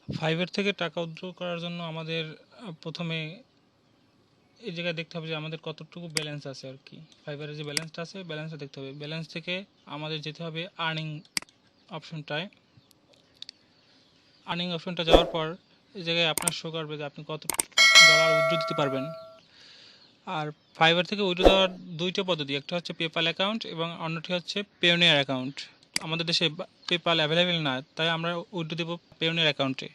Fibre থেকে টাকা withdraw করার জন্য আমাদের প্রথমে এই জায়গায় দেখতে হবে যে আমাদের কতটুকু ব্যালেন্স আছে আর কি। ফাইবারের যে ব্যালেন্সটা আছে ব্যালেন্সটা দেখতে হবে। ব্যালেন্স থেকে আমাদের যেতে হবে আর্নিং অপশনটায়। আর্নিং অপশনটা যাওয়ার পর এই জায়গায় আপনার শো করবে যে আপনি কত ডলার উইথড্র দিতে পারবেন। আর ফাইবার থেকে উইথড্র দেওয়ার দুইটা পদ্ধতি, একটা হচ্ছে পেপ্যাল অ্যাকাউন্ট এবং অন্যটি হচ্ছে পেওনিয়ার অ্যাকাউন্ট। আমাদের দেশে পেপ্যাল অ্যাভেলেবেল না, তাই আমরা উইথড্র দেবো পেওনিয়ার অ্যাকাউন্টে।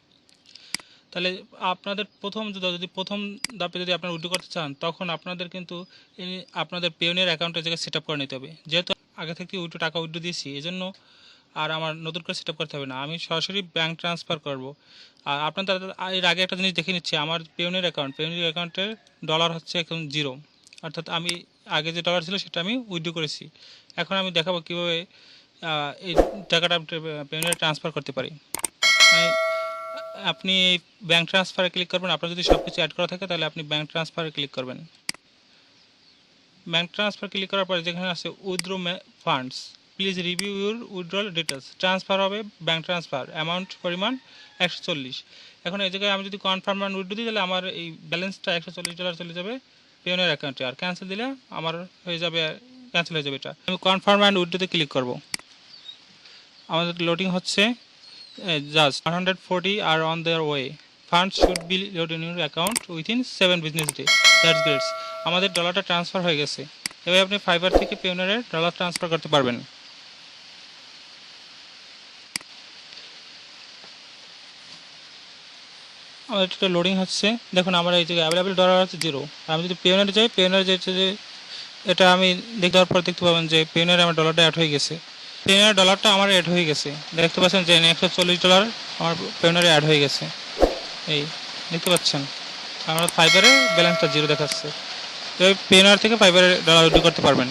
তাহলে আপনাদের প্রথম ধাপে যদি আপনারা উইথড্র করতে চান, তখন আপনাদের কিন্তু আপনাদের পেওনিয়ার অ্যাকাউন্টের জায়গায় সেট আপ করে নিতে হবে। যেহেতু আগে থেকে টাকা উইথড্র দিয়েছি, এজন্য আর আমার নতুন করে সেট আপ করতে হবে না, আমি সরাসরি ব্যাঙ্ক ট্রান্সফার করব। আর আপনাদের এর আগে একটা জিনিস দেখে নিচ্ছি, আমার পেওনিয়ার অ্যাকাউন্টের ডলার হচ্ছে এখন 0, অর্থাৎ আমি আগে যে ডলার ছিল সেটা আমি উইথড্র করেছি। এখন আমি দেখাবো কীভাবে এই টাকাটা পেওনিয়ারে ট্রান্সফার করতে পারি। আপনি ব্যাঙ্ক ট্রান্সফারে ক্লিক করবেন। আপনার যদি সব কিছু অ্যাড করা থাকে তাহলে আপনি ব্যাঙ্ক ট্রান্সফারে ক্লিক করবেন। ব্যাঙ্ক ট্রান্সফার ক্লিক করার পরে যেখানে আছে withdraw funds, please review your withdrawal details, transfer হবে ব্যাঙ্ক ট্রান্সফার, অ্যামাউন্ট পরিমাণ 140। এখন এই জায়গায় আমি যদি কনফার্ম অ্যান্ড উইথড্র দিই তাহলে আমার এই ব্যালেন্সটা $140 চলে যাবে পেওনিয়ার অ্যাকাউন্টে, আর ক্যান্সেল দিলে আমার ক্যান্সেল হয়ে যাবে। এটা আমি কনফার্ম অ্যান্ড উইথড্রোতে ক্লিক করব। আমাদের লোডিং হচ্ছে। Just 140 are on their way. Funds should be loaded in your account within 7 business days. That's great. আমাদের ডলারটা ট্রান্সফার হয়ে গেছে। এবার আপনি ফাইবার থেকে পেওনিয়ারে ডলার ট্রান্সফার করতে পারবেন। আমাদের এটা লোডিং হচ্ছে। দেখুন আমার এই জায়গায় অ্যাভেলেবেল ডলার হচ্ছে 0। আমি যদি পেওনিয়ারে যাই, পেওনিয়ারে যে এটা আমি দেওয়ার পর দেখতে পাবেন যে পেওনিয়ারে আমার ডলারটা অ্যাড হয়ে গেছে। পেওনিয়ার ডলারটা আমার অ্যাড হয়ে গেছে, দেখতে পাচ্ছেন যে $140 আমার পেওনিয়ারে অ্যাড হয়ে গেছে। এই দেখতে পাচ্ছেন আমার ফাইবারে ব্যালেন্সটা 0 দেখাচ্ছে। এবার পেওনিয়ার থেকে ফাইবারে ডলার উইথড্র করতে পারবেন।